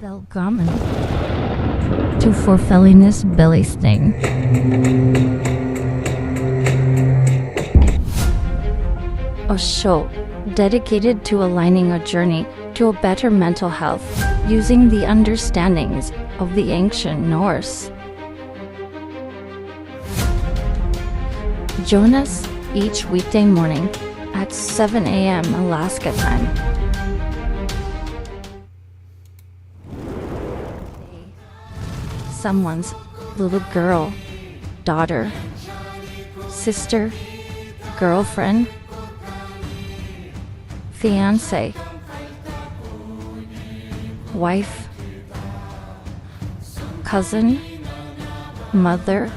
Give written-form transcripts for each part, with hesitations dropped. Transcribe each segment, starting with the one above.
Välkommen to Forfällignes belysning. A show dedicated to aligning a journey to a better mental health using the understandings of the ancient Norse. Join us each weekday morning at 7 a.m. Alaska time. Someone's little girl, daughter, sister, girlfriend, fiance, wife, cousin, mother,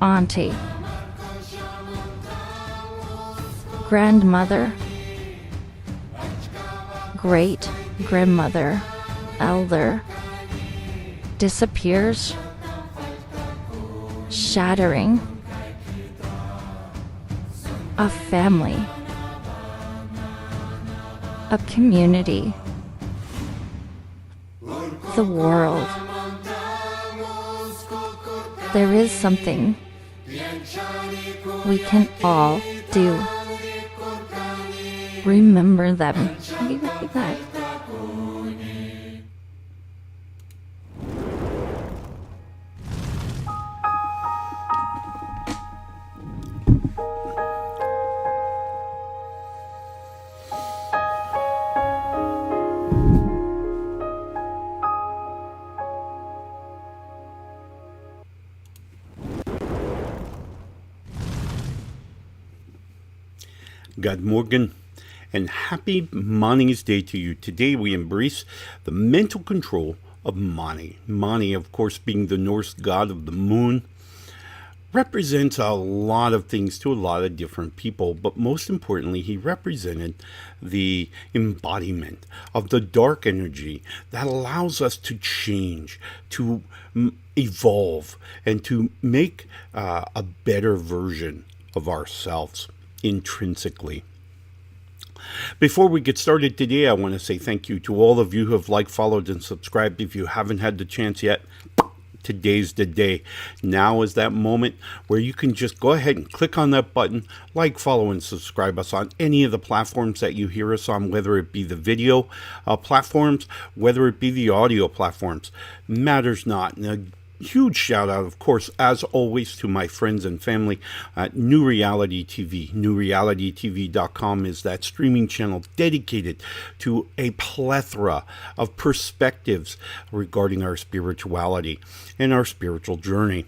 auntie, grandmother, great grandmother, elder, disappears, shattering, a family, a community, the world. There is something we can all do. Remember them. God Morgan, and happy Mani's Day to you. Today we embrace the mental control of Mani. Mani, of course, being the Norse god of the moon, represents a lot of things to a lot of different people, but most importantly, he represented the embodiment of the dark energy that allows us to change, to evolve, and to make a better version of ourselves intrinsically. Before we get started today, I want to say thank you to all of you who have liked, followed, and subscribed. If you haven't had the chance yet, today's the day. Now is that moment where you can just go ahead and click on that button, like, follow, and subscribe us on any of the platforms that you hear us on, whether it be the video platforms, whether it be the audio platforms. Matters not. And huge shout out, of course, as always, to my friends and family at New Reality TV. newrealitytv.com is that streaming channel dedicated to a plethora of perspectives regarding our spirituality and our spiritual journey.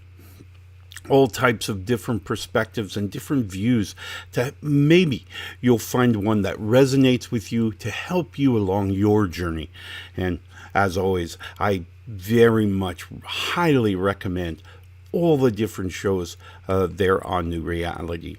All types of different perspectives and different views that maybe you'll find one that resonates with you to help you along your journey. And as always, I very much highly recommend all the different shows there on New Reality.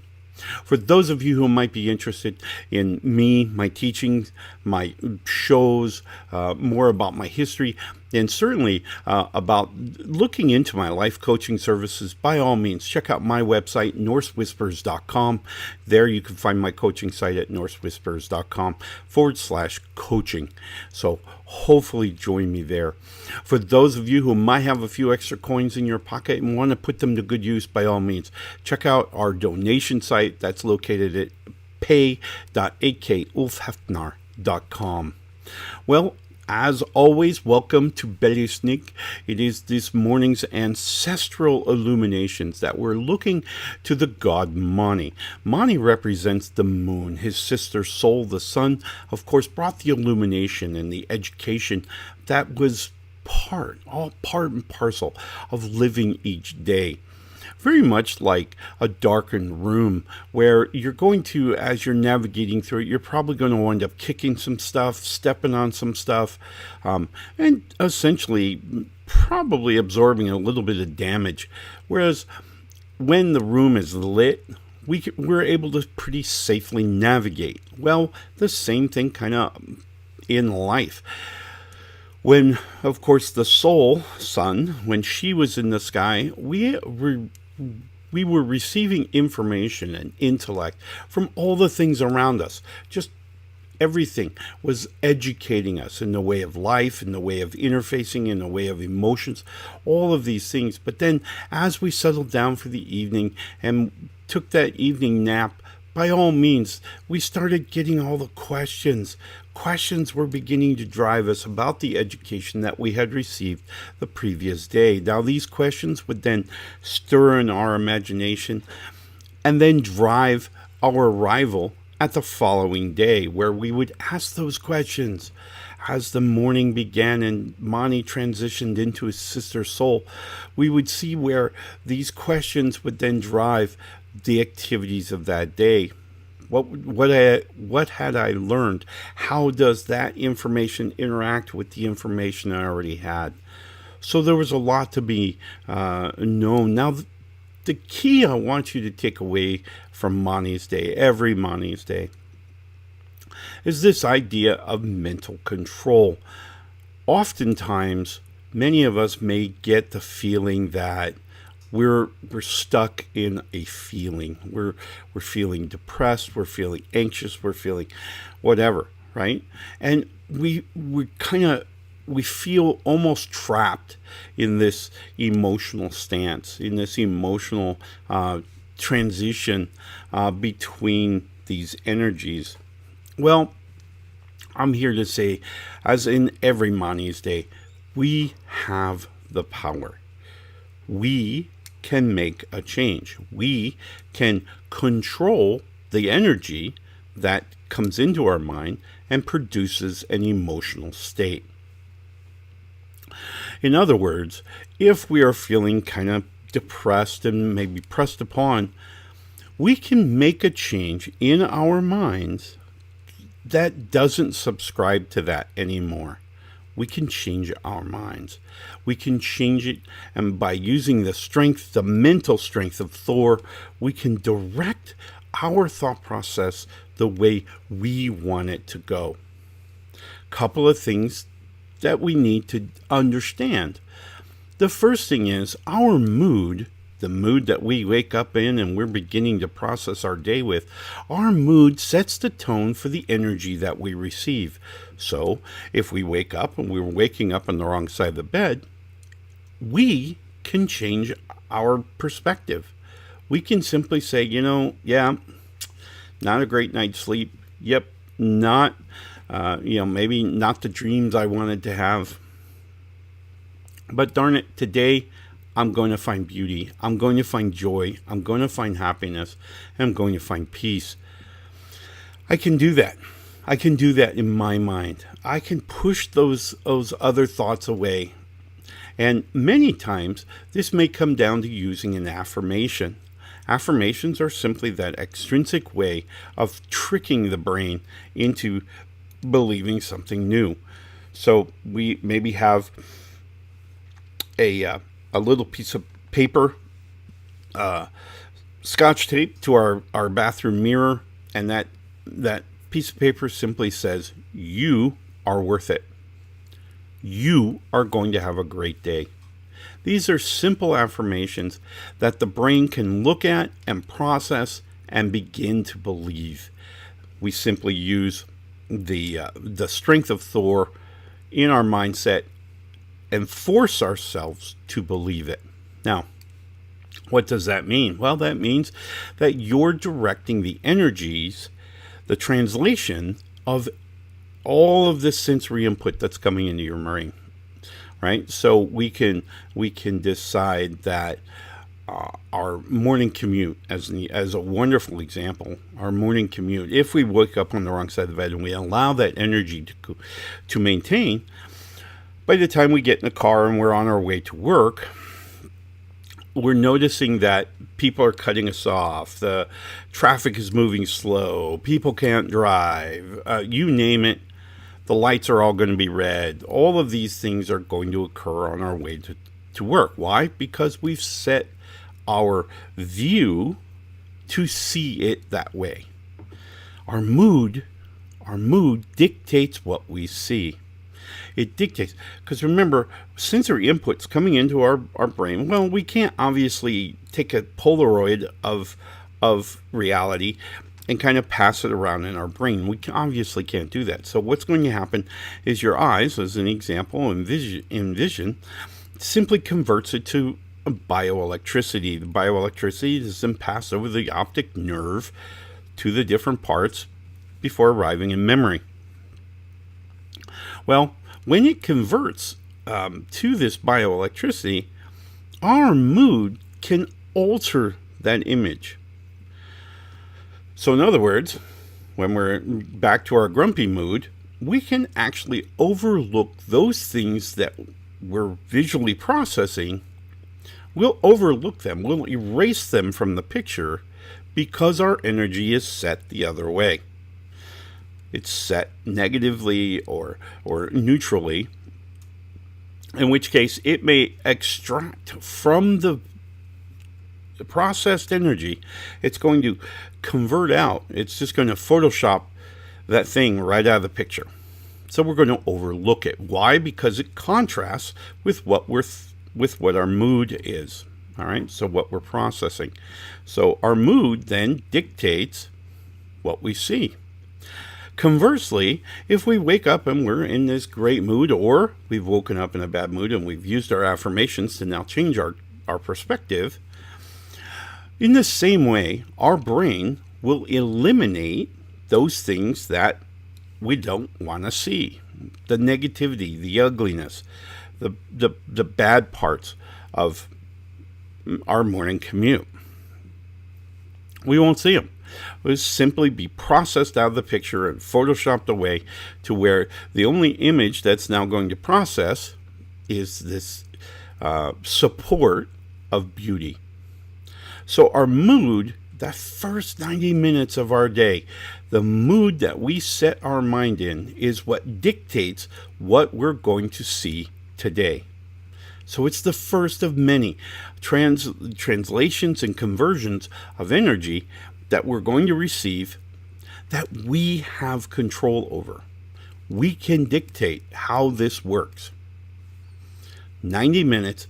For those of you who might be interested in me, my teachings, my shows, more about my history, and certainly about looking into my life coaching services, by all means, check out my website, norsewhispers.com. There you can find my coaching site at norsewhispers.com/coaching. So hopefully join me there. For those of you who might have a few extra coins in your pocket and want to put them to good use, by all means, check out our donation site that's located at pay.akulfhednar.com. Well, as always, welcome to Belysnik. It is this morning's ancestral illuminations that we're looking to the god Mani. Mani represents the moon. His sister Sol, the sun, of course, brought the illumination and the education that was all part and parcel of living each day. Very much like a darkened room where you're going to, as you're navigating through it, you're probably going to wind up kicking some stuff, stepping on some stuff, and essentially probably absorbing a little bit of damage. Whereas when the room is lit, we're able to pretty safely navigate. Well, the same thing kind of in life. When, of course, the soul, sun, when she was in the sky, we were receiving information and intellect from all the things around us, just everything was educating us in the way of life, in the way of interfacing, in the way of emotions, all of these things. But then as we settled down for the evening and took that evening nap, by all means, we started getting all the questions. Questions were beginning to drive us about the education that we had received the previous day. Now, these questions would then stir in our imagination and then drive our arrival at the following day, where we would ask those questions. As the morning began and Mani transitioned into his sister soul, we would see where these questions would then drive the activities of that day. What had I learned? How does that information interact with the information I already had? So there was a lot to be known. Now, the key I want you to take away from Mani's Day, every Mani's Day, is this idea of mental control. Oftentimes, many of us may get the feeling that we're stuck in a feeling. We're feeling depressed, we're feeling anxious, we're feeling whatever, right? And we feel almost trapped in this emotional stance, in this emotional transition between these energies. Well, I'm here to say, as in every Mani's Day, we have the power. We can make a change. We can control the energy that comes into our mind and produces an emotional state. In other words, if we are feeling kind of depressed and maybe pressed upon, we can make a change in our minds that doesn't subscribe to that anymore. We can change our minds. We can change it, and by using the strength, the mental strength of Thor, we can direct our thought process the way we want it to go. Couple of things that we need to understand. The first thing is our mood, the mood that we wake up in and we're beginning to process our day with, our mood sets the tone for the energy that we receive. So if we wake up and we're waking up on the wrong side of the bed, we can change our perspective. We can simply say, not a great night's sleep. Yep, not, maybe not the dreams I wanted to have. But darn it, today I'm going to find beauty. I'm going to find joy. I'm going to find happiness. And I'm going to find peace. I can do that. I can do that in my mind. I can push those other thoughts away. And many times, this may come down to using an affirmation. Affirmations are simply that extrinsic way of tricking the brain into believing something new. So we maybe have a little piece of paper, scotch tape to our bathroom mirror, and that piece of paper simply says, "You are worth it. You are going to have a great day." These are simple affirmations that the brain can look at and process and begin to believe. We simply use the strength of Thor in our mindset and force ourselves to believe it. Now, what does that mean? Well, that means that you're directing the energies, the translation of all of this sensory input that's coming into your brain, right? So we can decide that our morning commute, as a wonderful example, our morning commute, if we wake up on the wrong side of the bed and we allow that energy to maintain, by the time we get in the car and we're on our way to work, we're noticing that people are cutting us off. The traffic is moving slow. People can't drive. You name it. The lights are all going to be red. All of these things are going to occur on our way to work. Why? Because we've set our view to see it that way. Our mood dictates what we see. It dictates, because remember, sensory inputs coming into our brain, well, we can't obviously take a Polaroid of reality and kind of pass it around in our brain. We obviously can't do that. So what's going to happen is your eyes, as an example, in vision simply converts it to bioelectricity. The bioelectricity is then passed over the optic nerve to the different parts before arriving in memory. Well, when it converts to this bioelectricity, our mood can alter that image. So in other words, when we're back to our grumpy mood, we can actually overlook those things that we're visually processing. We'll overlook them. We'll erase them from the picture because our energy is set the other way. It's set negatively or neutrally, in which case it may extract from the processed energy. It's going to convert out. It's just going to Photoshop that thing right out of the picture. So we're going to overlook it. Why? Because it contrasts with what our mood is. All right. So what we're processing. So our mood then dictates what we see. Conversely, if we wake up and we're in this great mood, or we've woken up in a bad mood and we've used our affirmations to now change our perspective, in the same way, our brain will eliminate those things that we don't want to see. The negativity, the ugliness, the bad parts of our morning commute. We won't see them. It will simply be processed out of the picture and photoshopped away to where the only image that's now going to process is this support of beauty. So our mood, that first 90 minutes of our day, the mood that we set our mind in is what dictates what we're going to see today. So it's the first of many translations and conversions of energy that we're going to receive that we have control over. We can dictate how this works. 90 minutes,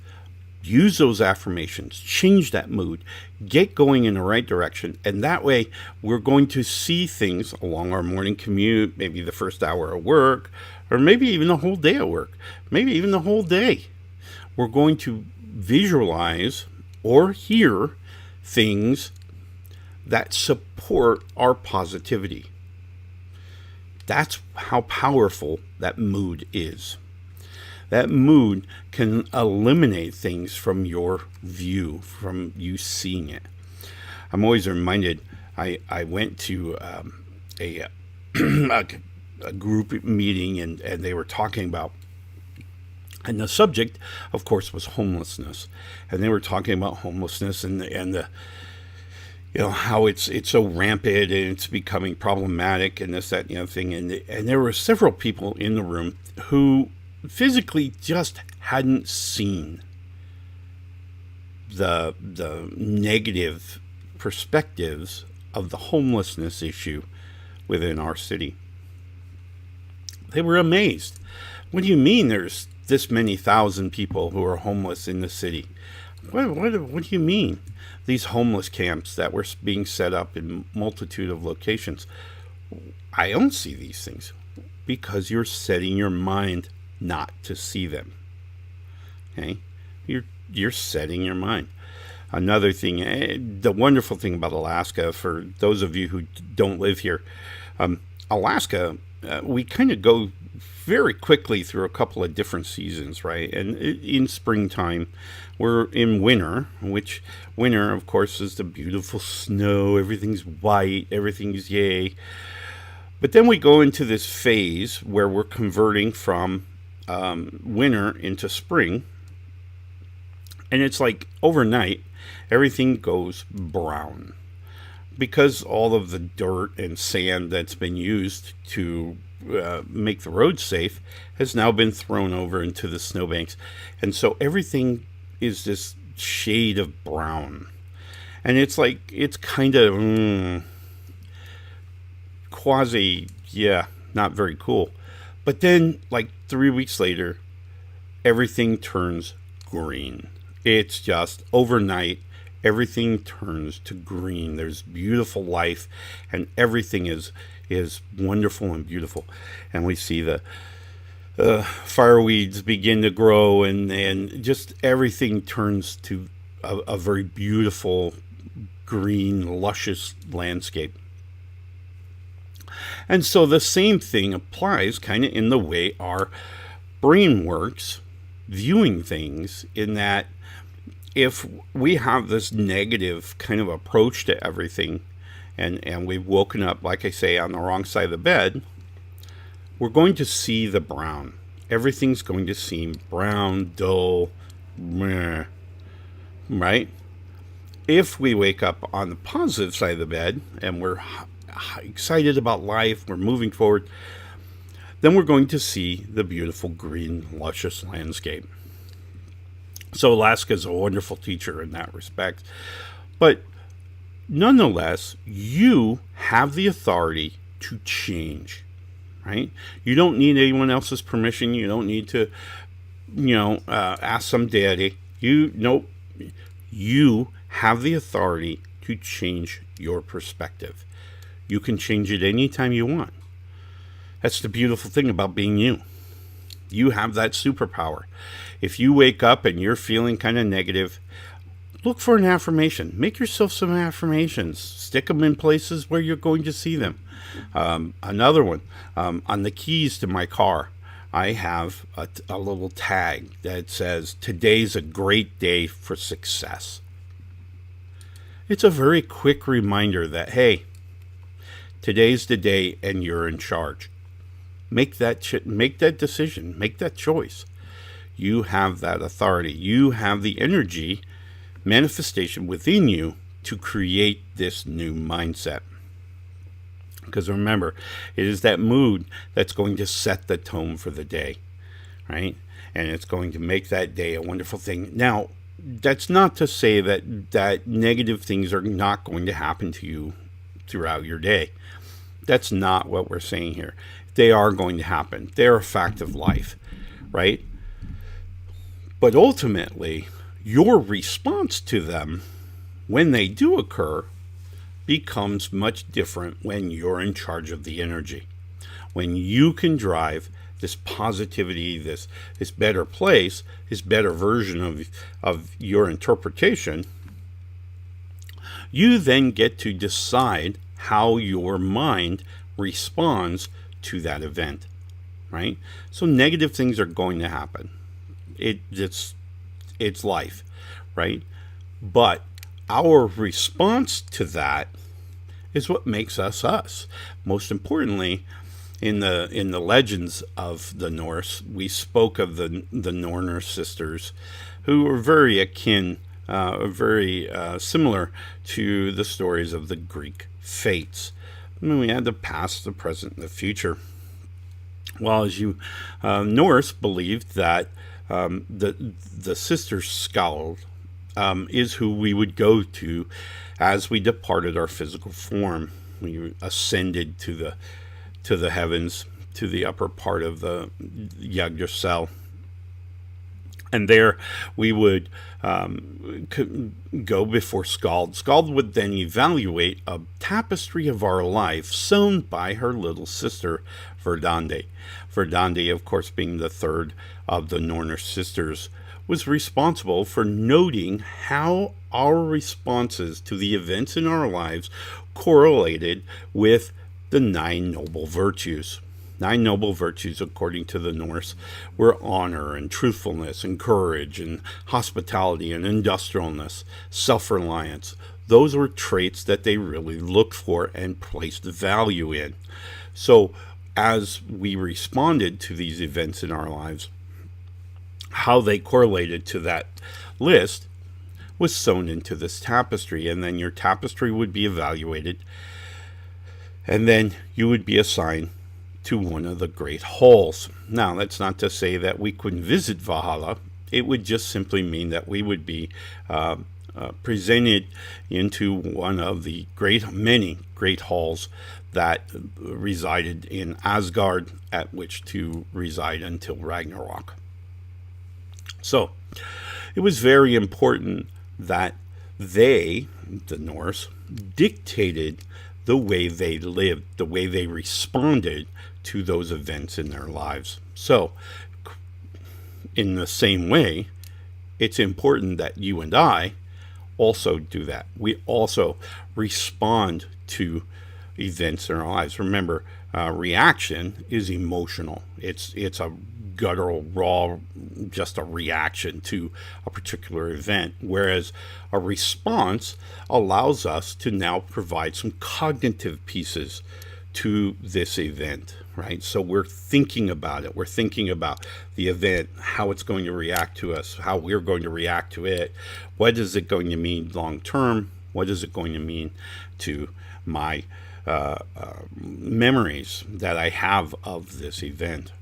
use those affirmations, change that mood, get going in the right direction, and that way we're going to see things along our morning commute, maybe the first hour of work, or maybe even the whole day of work, maybe even the whole day. We're going to visualize or hear things that support our positivity. That's how powerful that mood is. That mood can eliminate things from your view, from you seeing it. I'm always reminded, I went to a group meeting and they were talking about, and the subject, of course, was homelessness. And they were talking about homelessness and the how it's so rampant and it's becoming problematic and this, that, and the other thing. And there were several people in the room who physically just hadn't seen the negative perspectives of the homelessness issue within our city. They were amazed. What do you mean there's this many thousand people who are homeless in the city? What do you mean? These homeless camps that were being set up in multitude of locations. I don't see these things because you're setting your mind not to see them. Okay? You're setting your mind. Another thing, the wonderful thing about Alaska, for those of you who don't live here, Alaska, we kind of go very quickly through a couple of different seasons, right? And in springtime, we're in winter, which winter, of course, is the beautiful snow. Everything's white. Everything's yay. But then we go into this phase where we're converting from winter into spring. And it's like overnight, everything goes brown. Because all of the dirt and sand that's been used to make the roads safe has now been thrown over into the snowbanks. And so everything is this shade of brown. And it's like, it's kind of quasi, not very cool. But then, like 3 weeks later, everything turns green. It's just overnight, everything turns to green. There's beautiful life, and everything is wonderful and beautiful. And we see the fireweeds begin to grow, and just everything turns to a very beautiful, green, luscious landscape. And so the same thing applies kind of in the way our brain works, viewing things, in that if we have this negative kind of approach to everything, and we've woken up, like I say, on the wrong side of the bed, we're going to see the brown. Everything's going to seem brown, dull, meh, right? If we wake up on the positive side of the bed and we're excited about life, we're moving forward, then we're going to see the beautiful green, luscious landscape. So Alaska is a wonderful teacher in that respect. But nonetheless, you have the authority to change, right? You don't need anyone else's permission. You don't need to, ask some deity. You have the authority to change your perspective. You can change it anytime you want. That's the beautiful thing about being you. You have that superpower. If you wake up and you're feeling kind of negative, look for an affirmation. Make yourself some affirmations. Stick them in places where you're going to see them. Another one, on the keys to my car, I have a little tag that says, "Today's a great day for success." It's a very quick reminder that, hey, today's the day and you're in charge. Make that decision. Make that choice. You have that authority. You have the energy manifestation within you to create this new mindset. Because remember, it is that mood that's going to set the tone for the day, right? And it's going to make that day a wonderful thing. Now, that's not to say that negative things are not going to happen to you throughout your day. That's not what we're saying here. They are going to happen. They're a fact of life, right? But ultimately, your response to them, when they do occur, becomes much different when you're in charge of the energy. When you can drive this positivity, this better place, this better version of your interpretation, you then get to decide how your mind responds to that event, right? So negative things are going to happen. It's life, right? But our response to that is what makes us us. Most importantly, in the legends of the Norse, we spoke of the Norse sisters, who were very akin, very similar to the stories of the Greek fates. I mean, we had the past, the present, and the future. Well, as you Norse believed that the sister Skald is who we would go to as we departed our physical form. We ascended to the heavens, to the upper part of the Yggdrasil. And there we would go before Skald. Skald would then evaluate a tapestry of our life sewn by her little sister, Verdandi. Verdandi, of course, being the third of the Norse sisters, was responsible for noting how our responses to the events in our lives correlated with the 9 noble virtues. 9 noble virtues, according to the Norse, were honor and truthfulness and courage and hospitality and industrialness, self-reliance. Those were traits that they really looked for and placed value in. So as we responded to these events in our lives, how they correlated to that list was sewn into this tapestry, and then your tapestry would be evaluated, and then you would be assigned to one of the great halls. Now, that's not to say that we couldn't visit Valhalla. It would just simply mean that we would be presented into one of the many great halls that resided in Asgard, at which to reside until Ragnarok. So, it was very important that They, the Norse, dictated the way they lived, the way they responded to those events in their lives. So, in the same way, it's important that you and I also do that. We also respond to events in our lives. Remember, reaction is emotional. It's a guttural, raw, just a reaction to a particular event, whereas a response allows us to now provide some cognitive pieces to this event, right? So we're thinking about it. We're thinking about the event, how it's going to react to us, how we're going to react to it. What is it going to mean long term? What is it going to mean to my memories that I have of this event?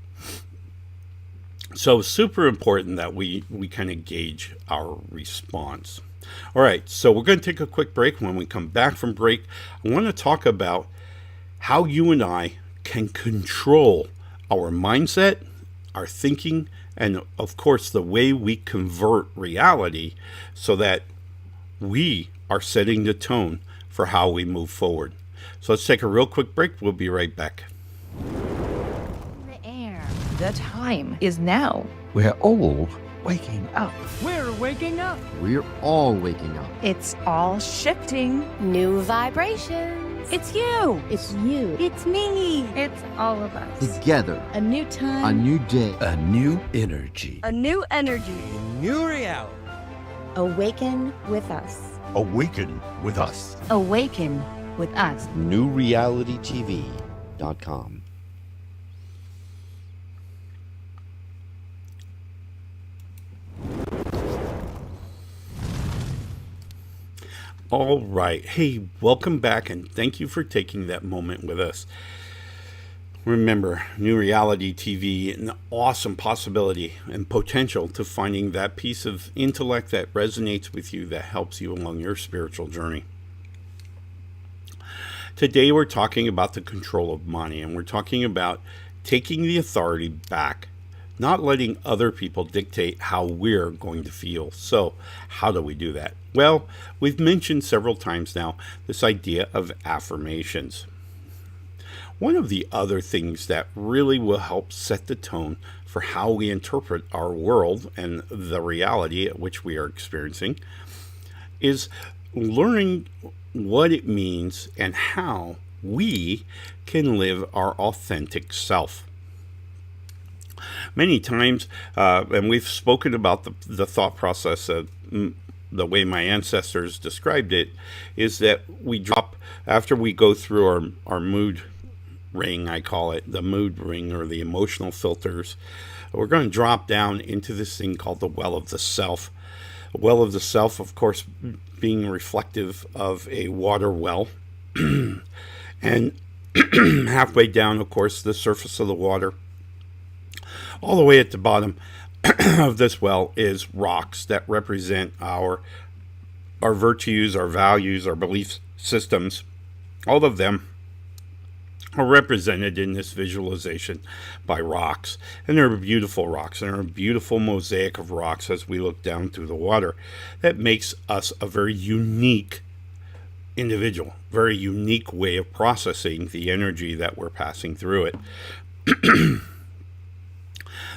So super important that we kind of gauge our response. All right, so we're going to take a quick break. When we come back from break, I want to talk about how you and I can control our mindset, our thinking, and of course the way we convert reality so that we are setting the tone for how we move forward. So let's take a real quick break. We'll be right back. The air. The time is now. We're all waking up. We're waking up. We're all waking up. It's all shifting. New vibrations. It's you. It's you. It's me. It's all of us. Together. A new time. A new day. A new energy. A new energy. New reality. Awaken with us. Awaken with us. Awaken with us. newrealitytv.com. All right. Hey, welcome back, and thank you for taking that moment with us. Remember, New Reality TV, an awesome possibility and potential to finding that piece of intellect that resonates with you, that helps you along your spiritual journey. Today we're talking about the control of money, and we're talking about taking the authority back, not letting other people dictate how we're going to feel. So how do we do that? Well, we've mentioned several times now this idea of affirmations. One of the other things that really will help set the tone for how we interpret our world and the reality at which we are experiencing is learning what it means and how we can live our authentic self. Many times, and we've spoken about the thought process of the way my ancestors described it, is that we drop, after we go through our mood ring, I call it the mood ring, or the emotional filters, we're going to drop down into this thing called the well of the self. The well of the self, of course, being reflective of a water well. And halfway down, of course, the surface of the water, all the way at the bottom of this well is rocks that represent our virtues, our values, our belief systems. All of them are represented in this visualization by rocks. And they're beautiful rocks, and they're a beautiful mosaic of rocks as we look down through the water. That makes us a very unique individual, very unique way of processing the energy that we're passing through it.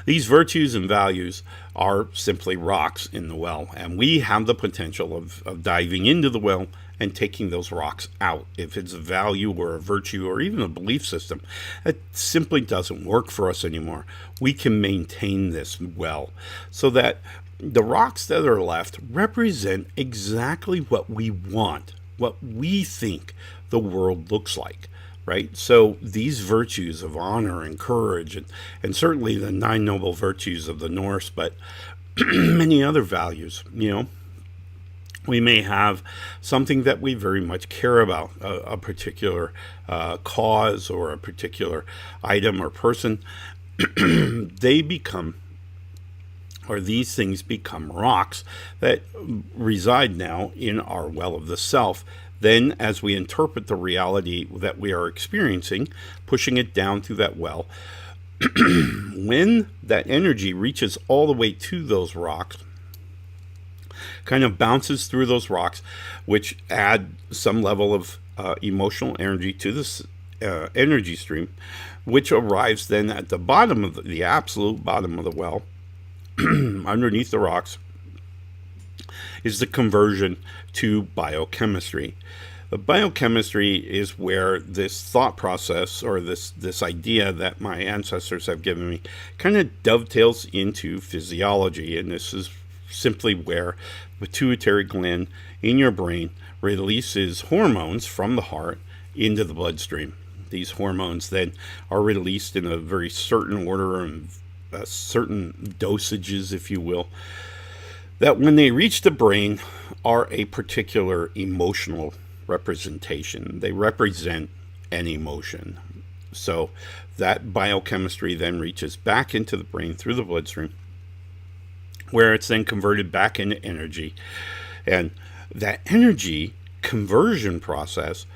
These virtues and values are simply rocks in the well, and we have the potential of diving into the well and taking those rocks out. If it's a value or a virtue or even a belief system that simply doesn't work for us anymore, we can maintain this well so that the rocks that are left represent exactly what we want, what we think the world looks like. Right? So these virtues of honor and courage, and certainly the 9 noble virtues of the Norse, but many other values, we may have something that we very much care about, a particular cause or a particular item or person. These things become rocks that reside now in our well of the self. Then, as we interpret the reality that we are experiencing, pushing it down through that well, when that energy reaches all the way to those rocks, kind of bounces through those rocks, which add some level of emotional energy to this energy stream, which arrives then at the bottom of the absolute bottom of the well, underneath the rocks, is the conversion to biochemistry. The biochemistry is where this thought process, or this idea that my ancestors have given me, kind of dovetails into physiology. And this is simply where the pituitary gland in your brain releases hormones from the heart into the bloodstream. These hormones then are released in a very certain order and certain dosages, if you will, that when they reach the brain are a particular emotional representation. They represent an emotion. So that biochemistry then reaches back into the brain through the bloodstream, where it's then converted back into energy. And that energy conversion process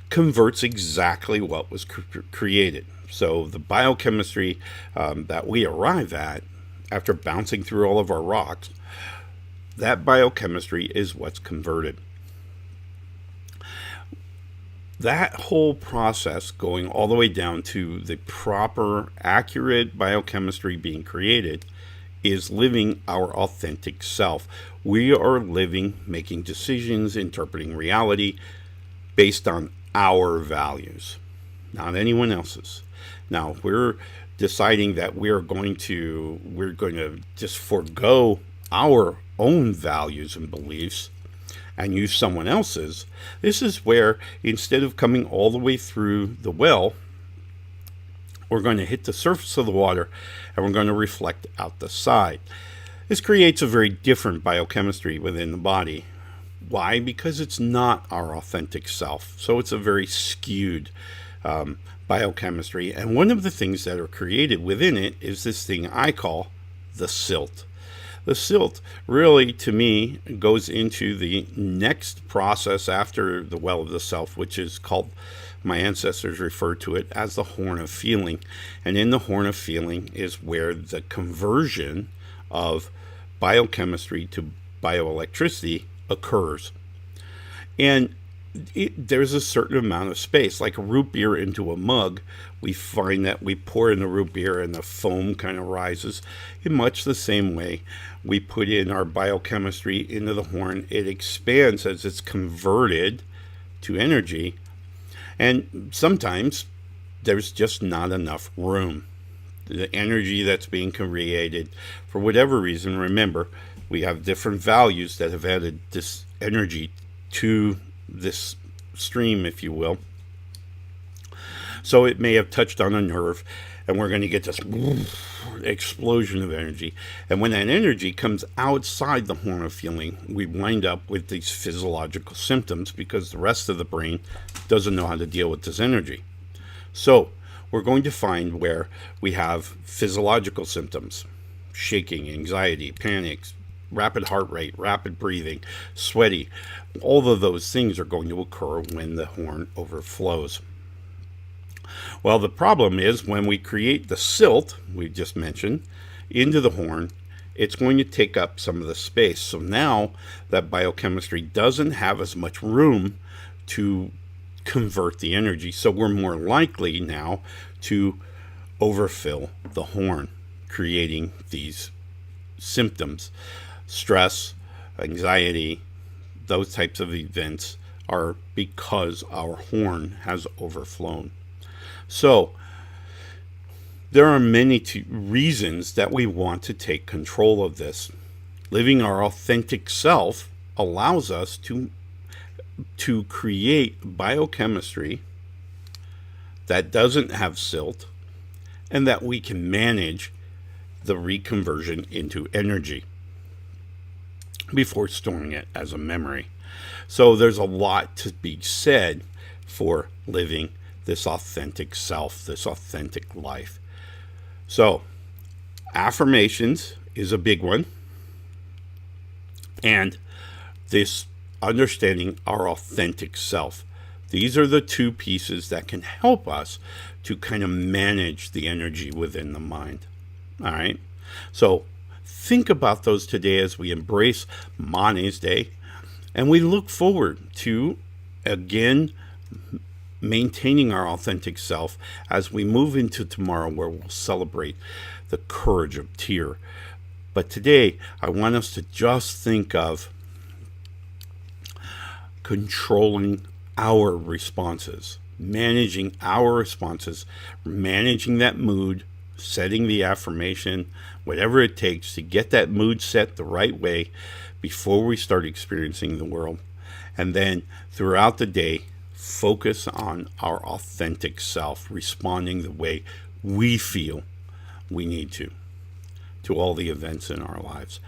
converts exactly what was created. So the biochemistry that we arrive at after bouncing through all of our rocks, that biochemistry is what's converted. That whole process going all the way down to the proper, accurate biochemistry being created is living our authentic self. We are living, making decisions, interpreting reality based on our values, not anyone else's. Now, we're deciding that we're going to just forego our own values and beliefs and use someone else's. This is where, instead of coming all the way through the well, we're going to hit the surface of the water and we're going to reflect out the side. This creates a very different biochemistry within the body. Why? Because it's not our authentic self. So it's a very skewed biochemistry. And one of the things that are created within it is this thing I call the silt. The silt really, to me, goes into the next process after the well of the self, which is called, my ancestors referred to it as the horn of feeling. And in the horn of feeling is where the conversion of biochemistry to bioelectricity occurs. And there's a certain amount of space, like a root beer into a mug. We find that we pour in the root beer and the foam kind of rises. In much the same way, we put in our biochemistry into the horn. It expands as it's converted to energy. And sometimes there's just not enough room. The energy that's being created, for whatever reason, remember, we have different values that have added this energy to this stream, if you will. So it may have touched on a nerve, and we're going to get this explosion of energy. And when that energy comes outside the horn of feeling, we wind up with these physiological symptoms because the rest of the brain doesn't know how to deal with this energy. So we're going to find where we have physiological symptoms: shaking, anxiety, panic, rapid heart rate, rapid breathing, sweaty. All of those things are going to occur when the horn overflows. Well, the problem is when we create the silt we just mentioned into the horn, it's going to take up some of the space. So now that biochemistry doesn't have as much room to convert the energy. So we're more likely now to overfill the horn, creating these symptoms. Stress, anxiety, those types of events are because our horn has overflown. So there are many reasons that we want to take control of this. Living our authentic self allows us to create biochemistry that doesn't have silt and that we can manage the reconversion into energy before storing it as a memory. So there's a lot to be said for living this authentic self, this authentic life. So affirmations is a big one. And this understanding our authentic self. These are the two pieces that can help us to kind of manage the energy within the mind. All right. So think about those today as we embrace Manes Day, and we look forward to, again, maintaining our authentic self as we move into tomorrow, where we'll celebrate the courage of Tyr. But today, I want us to just think of controlling our responses, managing our responses, managing that mood, setting the affirmation, whatever it takes to get that mood set the right way before we start experiencing the world. And then throughout the day, focus on our authentic self, responding the way we feel we need to all the events in our lives.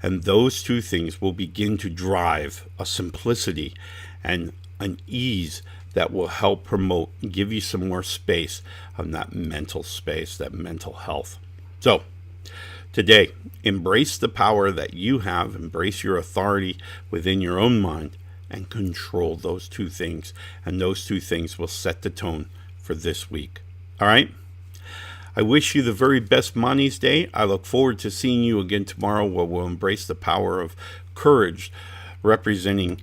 And those two things will begin to drive a simplicity and an ease that will help promote, give you some more space on that mental space, that mental health. So today, embrace the power that you have, embrace your authority within your own mind, and control those two things. And those two things will set the tone for this week. All right? I wish you the very best Manes Day. I look forward to seeing you again tomorrow, where we'll embrace the power of courage represented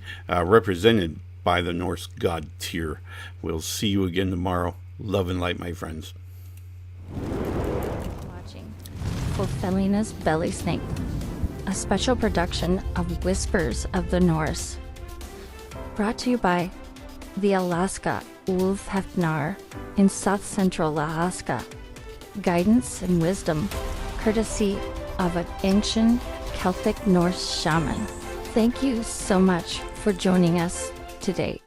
by the Norse god Tyr. We'll see you again tomorrow. Love and light, my friends. Watching Ulfhednar's Belly Snake, a special production of Whispers of the Norse. Brought to you by the Alaska ulfhednar in South Central Alaska. Guidance and wisdom, courtesy of an ancient Celtic Norse shaman. Thank you so much for joining us today.